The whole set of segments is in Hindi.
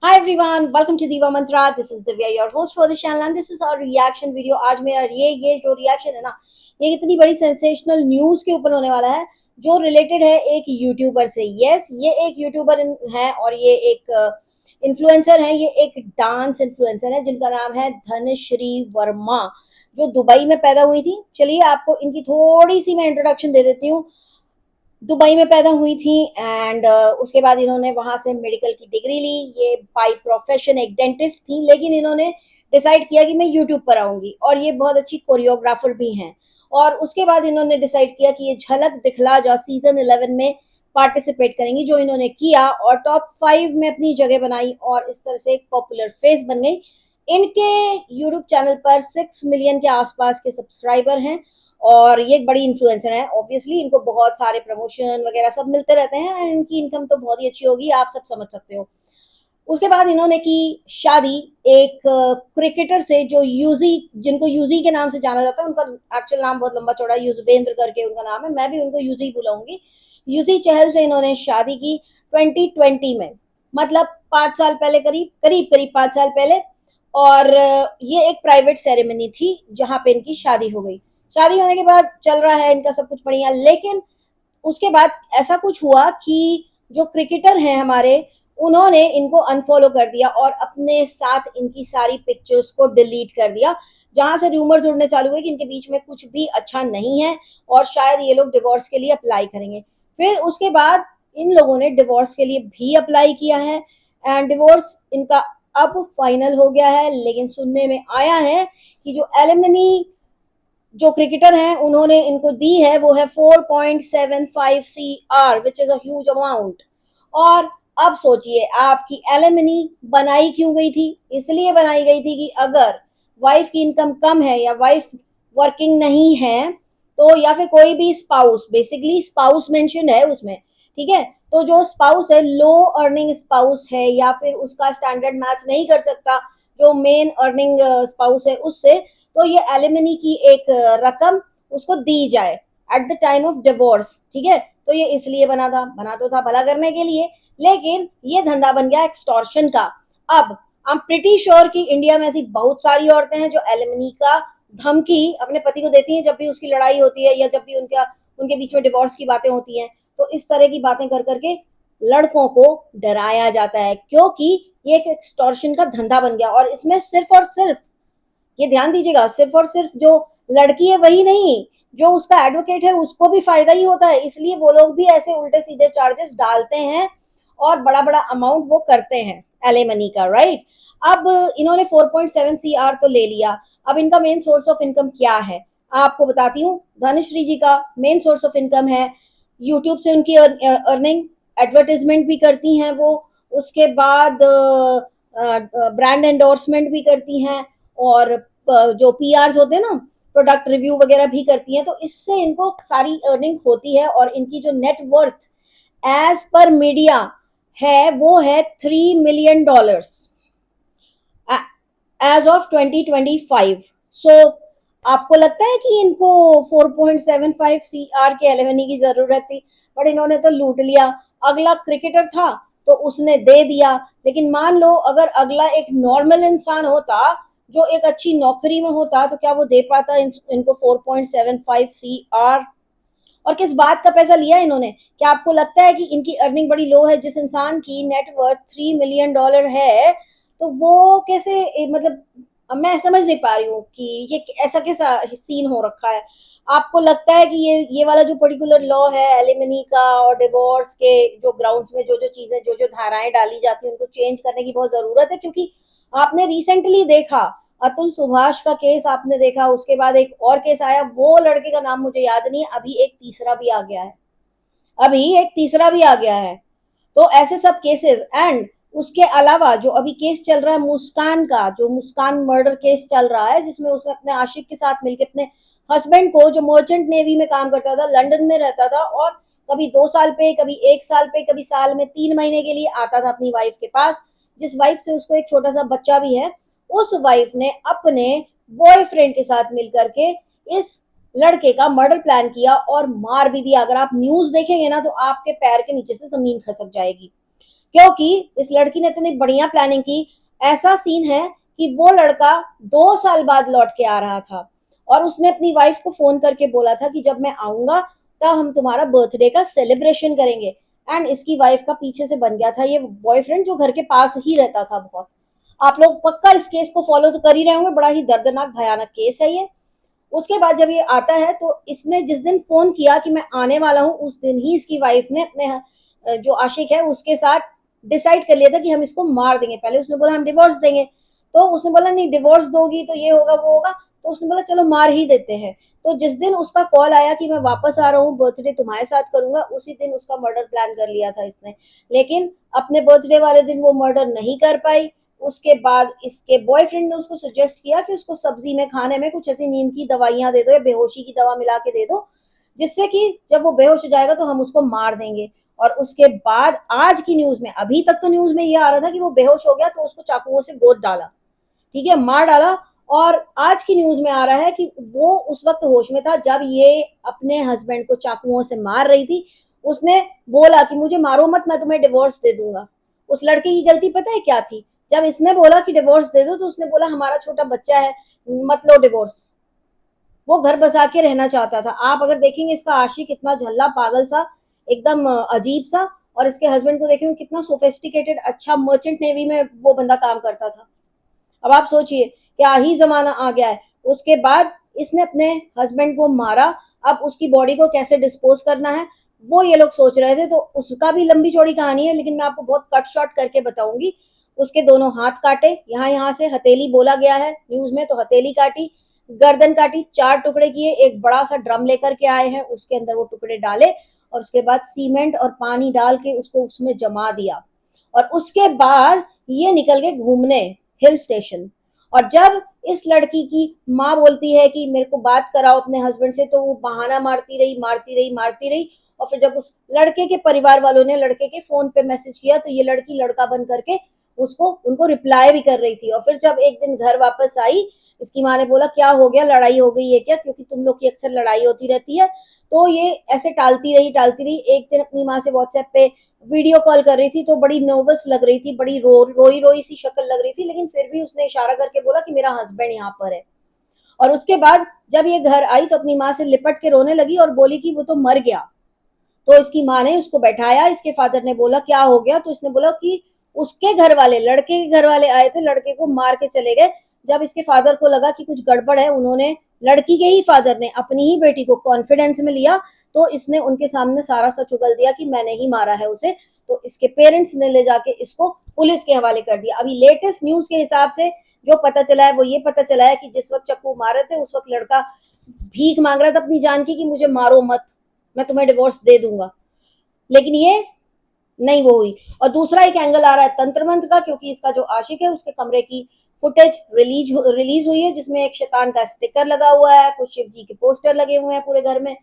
Hi everyone, welcome to Diva Mantra. This is Divya, your host for the channel, and this is our reaction video. आज मेरा ये जो रिएक्शन है ना, ये इतनी बड़ी सेंसेशनल न्यूज के ऊपर होने वाला है जो रिलेटेड है एक यूट्यूबर से। यस, ये एक यूट्यूबर है और ये एक इन्फ्लुएंसर है। ये एक डांस इन्फ्लुएंसर है जिनका नाम है धनश्री वर्मा, जो दुबई में पैदा हुई थी। चलिए आपको इनकी थोड़ी सी मैं इंट्रोडक्शन दे देती हूँ। दुबई में पैदा हुई थी एंड उसके बाद इन्होंने वहां से मेडिकल की डिग्री ली। ये बाय प्रोफेशन एक डेंटिस्ट थी, लेकिन इन्होंने डिसाइड किया कि मैं यूट्यूब पर आऊंगी, और ये बहुत अच्छी कोरियोग्राफर भी हैं। और उसके बाद इन्होंने डिसाइड किया कि ये झलक दिखला जा सीजन 11 में पार्टिसिपेट करेंगी, जो इन्होंने किया और टॉप 5 में अपनी जगह बनाई और इस तरह से एक पॉपुलर फेस बन गई। इनके यूट्यूब चैनल पर 6 मिलियन के आसपास के सब्सक्राइबर हैं और ये एक बड़ी इन्फ्लुएंसर है। ऑब्वियसली इनको बहुत सारे प्रमोशन वगैरह सब मिलते रहते हैं एंड इनकी इनकम तो बहुत ही अच्छी होगी, आप सब समझ सकते हो। उसके बाद इन्होंने की शादी एक क्रिकेटर से, जो यूजी, जिनको यूजी के नाम से जाना जाता है। उनका एक्चुअल नाम बहुत लंबा चौड़ा, युजवेंद्र करके उनका नाम है, मैं भी उनको यूजी बुलाऊंगी। यूजी चहल से इन्होंने शादी की 2020 में, मतलब 5 साल पहले, करीब करीब करीब 5 साल पहले। और ये एक प्राइवेट सेरेमनी थी जहां पे इनकी शादी हो गई। शादी होने के बाद चल रहा है इनका सब कुछ बढ़िया, लेकिन उसके बाद ऐसा कुछ हुआ कि जो क्रिकेटर हैं हमारे, उन्होंने इनको अनफॉलो कर दिया और अपने साथ इनकी सारी पिक्चर्स को डिलीट कर दिया, जहां से रूमर्स उड़ने चालू हुए कि इनके बीच में कुछ भी अच्छा नहीं है और शायद ये लोग डिवोर्स के लिए अप्लाई करेंगे। फिर उसके बाद इन लोगों ने डिवोर्स के लिए भी अप्लाई किया है एंड डिवोर्स इनका अब फाइनल हो गया है। लेकिन सुनने में आया है कि जो एलिमनी जो क्रिकेटर हैं उन्होंने इनको दी है वो है 4.75 CR, which is huge amount. और अब सोचिए आपकी एलिमनी बनाई क्यों गई थी? इसलिए बनाई गई थी कि अगर वाइफ की इनकम कम है या वाइफ वर्किंग नहीं है, तो या फिर कोई भी स्पाउस, बेसिकली स्पाउस मेंशन है उसमें, ठीक है, तो जो स्पाउस है, लो अर्निंग स्पाउस है या फिर उसका स्टैंडर्ड मैच नहीं कर सकता जो मेन अर्निंग स्पाउस है उससे, तो ये एलिमनी की एक रकम उसको दी जाए at the time of divorce. ठीक है, तो ये इसलिए बना तो था भला करने के लिए, लेकिन ये धंधा बन गया एक्सटॉर्शन का। अब आई एम प्रिटी श्योर कि इंडिया में ऐसी बहुत सारी औरतें हैं जो एलिमनी का धमकी अपने पति को देती हैं जब भी उसकी लड़ाई होती है या जब भी उनके बीच में डिवोर्स की बातें होती हैं। तो इस तरह की बातें कर करके लड़कों को डराया जाता है, क्योंकि ये एक एक्सटॉर्शन का धंधा बन गया। और इसमें सिर्फ और सिर्फ, ये ध्यान दीजिएगा, सिर्फ और सिर्फ जो लड़की है वही नहीं, जो उसका एडवोकेट है उसको भी फायदा ही होता है। इसलिए वो लोग भी ऐसे उल्टे सीधे चार्जेस डालते हैं और बड़ा बड़ा अमाउंट वो करते हैं एलिमनी का, राइट। अब इन्होंने 4.7 CR तो ले लिया। अब इनका मेन सोर्स ऑफ इनकम क्या है आपको बताती हूँ। धनश्री जी का मेन सोर्स ऑफ इनकम है यूट्यूब से उनकी अर्निंग। एडवर्टाइजमेंट भी करती हैं वो, उसके बाद ब्रांड एंडोर्समेंट भी करती हैं, और जो पीआरस होते हैं ना, प्रोडक्ट रिव्यू वगैरह भी करती हैं। तो इससे इनको सारी अर्निंग होती है और इनकी जो नेटवर्थ एज पर मीडिया है वो है $3 मिलियन एज ऑफ 2025। सो आपको लगता है कि इनको 4.75 CR के एलिमनी की जरूरत थी? बट इन्होंने तो लूट लिया। अगला क्रिकेटर था तो उसने दे दिया, लेकिन मान लो अगर अगला एक नॉर्मल इंसान होता जो एक अच्छी नौकरी में होता, तो क्या वो दे पाता इनको 4.75 CR? और किस बात का पैसा लिया इन्होंने? क्या आपको लगता है कि इनकी अर्निंग बड़ी लो है? जिस इंसान की नेटवर्थ $3 मिलियन है, तो वो कैसे मतलब मैं समझ नहीं पा रही हूँ कि ये ऐसा कैसा सीन हो रखा है। आपको लगता है कि ये वाला जो पर्टिकुलर लॉ है एलिमनी का और डिवोर्स के जो ग्राउंड्स में जो जो चीजें, जो जो धाराएं डाली जाती हैं, उनको चेंज करने की बहुत जरूरत है? क्योंकि आपने रिसेंटली देखा अतुल सुभाष का केस, आपने देखा, उसके बाद एक और केस आया, वो लड़के का नाम मुझे याद नहीं है, अभी एक तीसरा भी आ गया है, अभी एक तीसरा भी आ गया है। तो ऐसे सब केसेस, एंड उसके अलावा जो अभी केस चल रहा है मुस्कान का, जो मुस्कान मर्डर केस चल रहा है, जिसमें उसने अपने आशिक के साथ मिलकर अपने हस्बैंड को, जो मर्चेंट नेवी में काम करता था, लंदन में रहता था, और कभी 2 साल पे, कभी 1 साल पे, कभी साल में 3 महीने के लिए आता था अपनी वाइफ के पास, जिस वाइफ से उसको एक छोटा सा बच्चा भी है। उस वाइफ ने अपने बॉयफ्रेंड के साथ मिलकर के इस लड़के का मर्डर प्लान किया और मार भी दिया। अगर आप न्यूज देखेंगे ना तो आपके पैर के नीचे से जमीन खसक जाएगी। क्योंकि इस लड़की ने इतनी बढ़िया प्लानिंग की। ऐसा सीन है कि वो लड़का 2 साल बाद लौट के आ रहा था और उसने अपनी वाइफ को फोन करके बोला था कि जब मैं आऊंगा तब हम तुम्हारा बर्थडे का सेलिब्रेशन करेंगे। एंड इसकी वाइफ का पीछे से बन गया था ये बॉयफ्रेंड जो घर के पास ही रहता था बहुत। आप लोग पक्का इस केस को फॉलो तो कर ही रहे होंगे, बड़ा ही दर्दनाक भयानक केस है ये। उसके बाद जब ये आता है तो इसने जिस दिन फोन किया कि मैं आने वाला हूं उस दिन ही इसकी वाइफ ने अपने जो आशिक है उसके साथ डिसाइड कर लिया था कि हम इसको मार देंगे। पहले उसने बोला हम डिवोर्स देंगे, तो उसने बोला नहीं डिवोर्स दोगी तो ये होगा वो होगा, तो उसने बोला चलो मार ही देते हैं। तो जिस दिन उसका कॉल आया कि मैं वापस आ रहा हूँ बर्थडे तुम्हारे साथ करूंगा, उसी दिन उसका मर्डर प्लान कर लिया था इसने। लेकिन अपने बर्थडे वाले दिन वो मर्डर नहीं कर पाई। उसके बाद इसके बॉयफ्रेंड ने उसको सजेस्ट किया कि उसको सब्जी में खाने में कुछ ऐसी नींद की दवाइयां दे दो या बेहोशी की दवा मिला के दे दो, जिससे कि जब वो बेहोश हो जाएगा तो हम उसको मार देंगे। और उसके बाद आज की न्यूज में, अभी तक तो न्यूज में ये आ रहा था कि वो बेहोश हो गया तो उसको चाकुओं से गोद डाला, ठीक है, मार डाला। और आज की न्यूज में आ रहा है कि वो उस वक्त होश में था जब ये अपने हस्बैंड को चाकुओं से मार रही थी। उसने बोला कि मुझे मारो मत, मैं तुम्हें डिवोर्स दे दूंगा। उस लड़के की गलती पता है क्या थी? जब इसने बोला कि डिवोर्स दे दो तो उसने बोला हमारा छोटा बच्चा है, मत लो डिवोर्स। वो घर बसा के रहना चाहता था। आप अगर देखेंगे इसका आशिक कितना झल्ला पागल सा, एकदम अजीब सा, और इसके हस्बैंड को देखेंगे कितना सोफिस्टिकेटेड, अच्छा मर्चेंट नेवी में वो बंदा काम करता था। अब आप सोचिए क्या ही जमाना आ गया है। उसके बाद इसने अपने हस्बैंड को मारा। अब उसकी बॉडी को कैसे डिस्पोज करना है वो ये लोग सोच रहे थे, तो उसका भी लंबी चौड़ी कहानी है, लेकिन मैं आपको बहुत कट शॉर्ट करके बताऊंगी। उसके दोनों हाथ काटे, यहाँ यहाँ से हथेली बोला गया है न्यूज में, तो हथेली काटी, गर्दन काटी, 4 टुकड़े किए, एक बड़ा सा ड्रम लेकर के आए हैं उसके अंदर वो टुकड़े डाले, और उसके बाद सीमेंट और पानी डाल के उसको उसमें जमा दिया। और उसके बाद ये निकल गए घूमने हिल स्टेशन। और जब इस लड़की की माँ बोलती है कि मेरे को बात कराओ अपने हस्बैंड से, तो वो बहाना मारती रही मारती रही मारती रही। और फिर जब उस लड़के के परिवार वालों ने लड़के के फोन पे मैसेज किया तो ये लड़की लड़का बन करके उसको उनको रिप्लाई भी कर रही थी। और फिर जब एक दिन घर वापस आई, इसकी माँ ने बोला क्या हो गया, लड़ाई हो गई है क्या, क्योंकि तुम लोग की अक्सर लड़ाई होती रहती है। तो ये ऐसे टालती रही। एक दिन अपनी माँ से व्हाट्सएप पे वीडियो कॉल कर रही थी तो बड़ी नर्वस लग रही थी, बड़ी रोई रोई सी शक्ल लग रही थी, लेकिन फिर भी उसने इशारा करके बोला कि मेरा हस्बैंड यहाँ पर है। और उसके बाद जब ये घर आई तो अपनी माँ से लिपट के रोने लगी और बोली कि वो तो मर गया। तो इसकी माँ ने उसको बैठाया, इसके फादर ने बोला क्या हो गया, तो इसने बोला कि उसके घर वाले, लड़के के घर वाले आए थे, लड़के को मार के चले गए। जब इसके फादर को लगा कि कुछ गड़बड़ है, उन्होंने, लड़की के ही फादर ने अपनी ही बेटी को कॉन्फिडेंस में लिया, तो इसने उनके सामने सारा सच उगल दिया कि मैंने ही मारा है उसे। तो इसके पेरेंट्स ने ले जाके इसको पुलिस के हवाले कर दिया। अभी लेटेस्ट न्यूज के हिसाब से जो पता चला है वो ये पता चला है कि जिस वक्त चक्कू मारे थे उस वक्त लड़का भीख मांग रहा था अपनी जान की कि मुझे मारो मत, मैं तुम्हें डिवोर्स दे दूंगा। लेकिन ये नहीं वो हुई। और दूसरा एक एंगल आ रहा है तंत्र मंत्र का, क्योंकि इसका जो आशिक है उसके कमरे की फुटेज रिलीज हुई है जिसमें एक शैतान का स्टिकर लगा हुआ है, कुछ शिव जी के पोस्टर लगे हुए हैं पूरे घर में।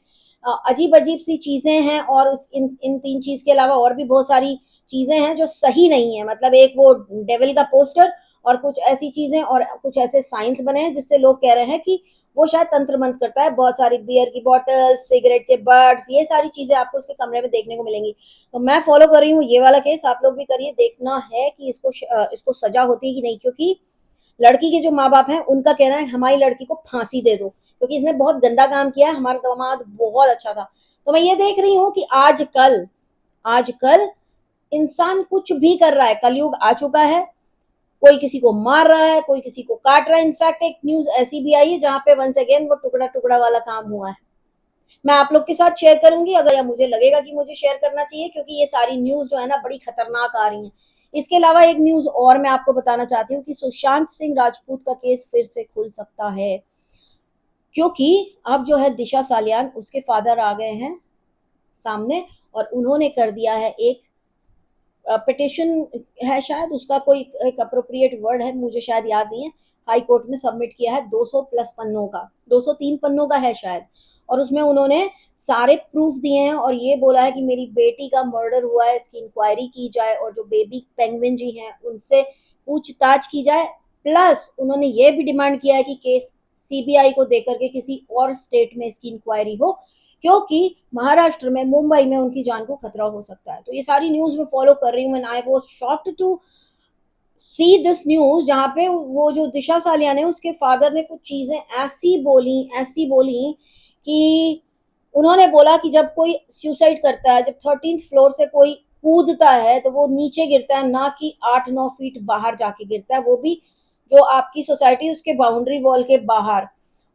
अजीब अजीब सी चीजें हैं, और इन 3 चीज के अलावा और भी बहुत सारी चीजें हैं जो सही नहीं है। मतलब एक वो डेविल का पोस्टर, और कुछ ऐसी चीजें और कुछ ऐसे साइंस बने हैं जिससे लोग कह रहे हैं कि वो शायद तंत्र मंत्र करता है। बहुत सारी बियर की बॉटल्स, सिगरेट के बर्ड्स, ये सारी चीजें आपको उसके कमरे में देखने को मिलेंगी। तो मैं फॉलो कर रही हूँ ये वाला केस, आप लोग भी करिए। देखना है कि इसको सजा होती है कि नहीं, क्योंकि लड़की के जो माँ बाप हैं उनका कहना है हमारी लड़की को फांसी दे दो, क्योंकि इसने बहुत गंदा काम किया है। हमारा दामाद बहुत अच्छा था। तो मैं ये देख रही हूँ कि आजकल इंसान कुछ भी कर रहा है, कलयुग आ चुका है। कोई किसी को मार रहा है, कोई किसी को काट रहा है। इनफैक्ट एक न्यूज ऐसी भी आई है जहां पे वंस अगेन वो टुकड़ा टुकड़ा वाला काम हुआ है। मैं आप लोग के साथ शेयर करूंगी अगर, या मुझे लगेगा कि मुझे शेयर करना चाहिए, क्योंकि ये सारी न्यूज जो है ना बड़ी खतरनाक आ रही है। इसके अलावा एक न्यूज और मैं आपको बताना चाहती हूँ कि सुशांत सिंह राजपूत का केस फिर से खुल सकता है, क्योंकि अब जो है दिशा सालियान उसके फादर आ गए हैं सामने, और उन्होंने कर दिया है एक पिटिशन, है शायद उसका कोई एक अप्रोप्रिएट वर्ड है, मुझे शायद याद नहीं है। हाई कोर्ट में सबमिट किया है 200 प्लस पन्नों का, 203 पन्नों का है शायद। और उसमें उन्होंने सारे प्रूफ दिए हैं और ये बोला है कि मेरी बेटी का मर्डर हुआ है, इसकी इंक्वायरी की जाए, और जो बेबी पेंगुइन जी हैं उनसे पूछताछ की जाए। प्लस उन्होंने ये भी डिमांड किया है कि केस सीबीआई को देकर के किसी और स्टेट में इसकी इंक्वायरी हो, क्योंकि महाराष्ट्र में, मुंबई में उनकी जान को खतरा हो सकता है। तो ये सारी न्यूज मैं फॉलो कर रही हूँ and I was shocked to see this news, जहाँ पे वो जो दिशा सालियान है उसके फादर ने कुछ चीजें ऐसी बोली कि उन्होंने बोला कि जब कोई सुसाइड करता है, जब 13th फ्लोर से कोई कूदता है तो वो नीचे गिरता है, ना कि 8-9 फीट बाहर जाके गिरता है, वो भी जो आपकी सोसाइटी उसके बाउंड्री वॉल के बाहर।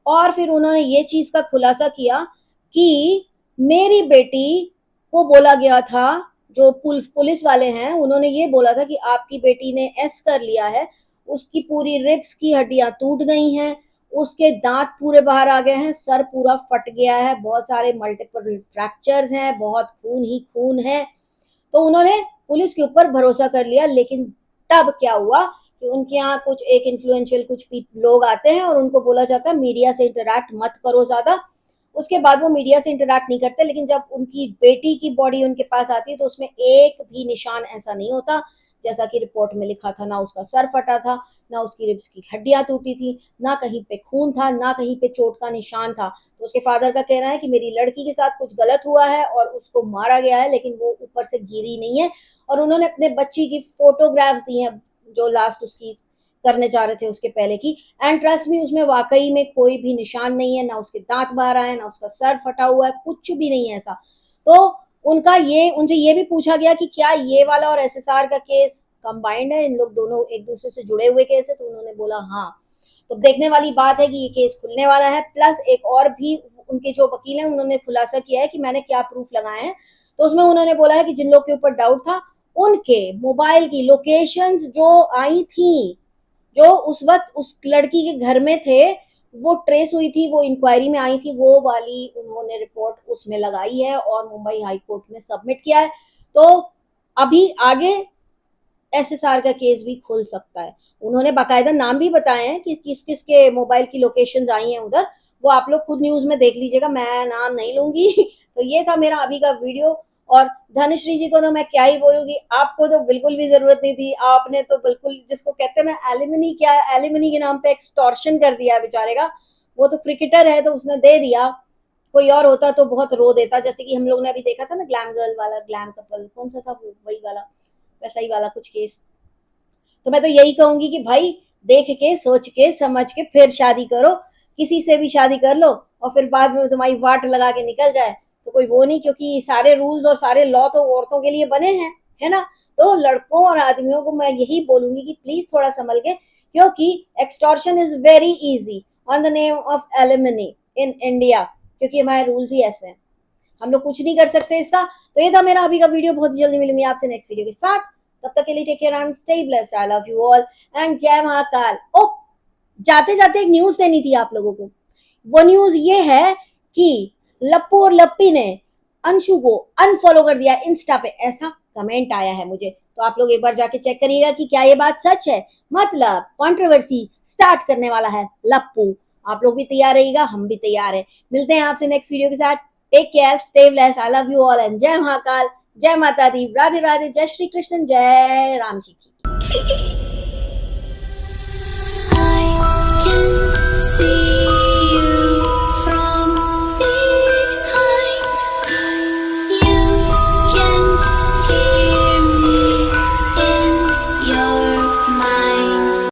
और फिर उन्होंने ये चीज का खुलासा किया कि मेरी बेटी को बोला गया था, जो पुलिस वाले हैं उन्होंने ये बोला था कि आपकी बेटी ने एस कर लिया है, उसकी पूरी रिब्स की हड्डियां टूट गई हैं, उसके दांत पूरे बाहर आ गए हैं, सर पूरा फट गया है, बहुत सारे मल्टीपल फ्रैक्चर्स हैं, बहुत खून ही खून है। तो उन्होंने पुलिस के ऊपर भरोसा कर लिया। लेकिन तब क्या हुआ कि उनके यहाँ कुछ एक इन्फ्लुएंशियल कुछ लोग आते हैं और उनको बोला जाता है मीडिया से इंटरैक्ट मत करो ज्यादा। उसके बाद वो मीडिया से इंटरैक्ट नहीं करते। लेकिन जब उनकी बेटी की बॉडी उनके पास आती है तो उसमें एक भी निशान ऐसा नहीं होता जैसा कि रिपोर्ट में लिखा था। ना उसका सर फटा था, ना उसकी रिब्स की हड्डियां टूटी थी, ना कहीं पे खून था, ना कहीं पे चोट का निशान था। तो उसके फादर का कहना है कि मेरी लड़की के साथ कुछ गलत हुआ है और उसको मारा गया है, लेकिन वो ऊपर से गिरी नहीं है। और उन्होंने अपने बच्ची की फोटोग्राफ्स दी हैं जो लास्ट उसकी करने जा रहे थे उसके पहले की, एंड ट्रस्ट मी उसमें वाकई में कोई भी निशान नहीं है, ना उसके दांत बाहर आए, ना उसका सर फटा हुआ है, कुछ भी नहीं है ऐसा। तो उनसे ये भी पूछा गया कि क्या ये वाला और एसएसआर का केस कंबाइंड है, इन लोग दोनों एक दूसरे से जुड़े हुए केस है? तो उन्होंने बोला हाँ। तो देखने वाली बात है कि ये केस खुलने वाला है। प्लस एक और भी उनके जो वकील हैं उन्होंने खुलासा किया है कि मैंने क्या प्रूफ लगाए हैं। तो उसमें उन्होंने बोला है कि जिन लोग के ऊपर डाउट था उनके मोबाइल की लोकेशंस जो आई थी, जो उस वक्त उस लड़की के घर में थे, वो ट्रेस हुई थी, वो इंक्वायरी में आई थी, वो वाली उन्होंने रिपोर्ट उसमें लगाई है और मुंबई हाई कोर्ट में सबमिट किया है। तो अभी आगे एसएसआर का केस भी खुल सकता है। उन्होंने बाकायदा नाम भी बताए हैं कि किस किस के मोबाइल की लोकेशंस आई हैं उधर, वो आप लोग खुद न्यूज में देख लीजिएगा, मैं नाम नहीं लूंगी। तो ये था मेरा अभी का वीडियो। और धनश्री जी को तो मैं क्या ही बोलूंगी, आपको तो बिल्कुल भी जरूरत नहीं थी। आपने तो बिल्कुल, जिसको कहते हैं ना एलिमनी, क्या एलिमनी के नाम पे एक्सटॉर्शन कर दिया है बेचारे का। वो तो क्रिकेटर है तो उसने दे दिया, कोई और होता तो बहुत रो देता। जैसे कि हम लोग ने अभी देखा था ना ग्लैम गर्ल वाला, ग्लैम कपल कौन सा था वो, वही वाला, वैसा ही वाला कुछ केस। तो मैं तो यही कहूंगी कि भाई देख के समझ के फिर शादी करो। किसी से भी शादी कर लो और फिर बाद में तुम्हारी वाट लगा के निकल जाए तो कोई वो नहीं, क्योंकि सारे रूल्स और सारे लॉ तो औरतों के लिए बने हैं, है ना। तो लड़कों और आदमियों को मैं यही बोलूंगी कि प्लीज थोड़ा संभल के, क्योंकि extortion is very easy on the name of alimony in India, क्योंकि हमारे रूल्स ही ऐसे हैं, हम लोग कुछ नहीं कर सकते इसका। तो ये था मेरा अभी का वीडियो। बहुत जल्दी मिलूंगी आपसे नेक्स्ट वीडियो के साथ। तब तक के लिए take care and stay blessed. I love you all and जय महाकाल। ओ, जाते जाते एक न्यूज देनी थी आप लोगों को। वो न्यूज ये है कि लप्पू और लप्पी ने अंशु को अनफॉलो कर दिया इंस्टा पे, ऐसा कमेंट आया है मुझे। तो आप लोग एक बार जाके चेक करिएगा कि क्या ये बात सच है। मतलब कंट्रोवर्सी स्टार्ट करने वाला है लप्पू। आप लोग भी तैयार रहिएगा, हम भी तैयार है। मिलते हैं आपसे नेक्स्ट वीडियो के साथ। Take care, stay blessed. I love you all and जय महाकाल, जय माता दी, राधे राधे, जय श्री कृष्ण, जय राम जी की।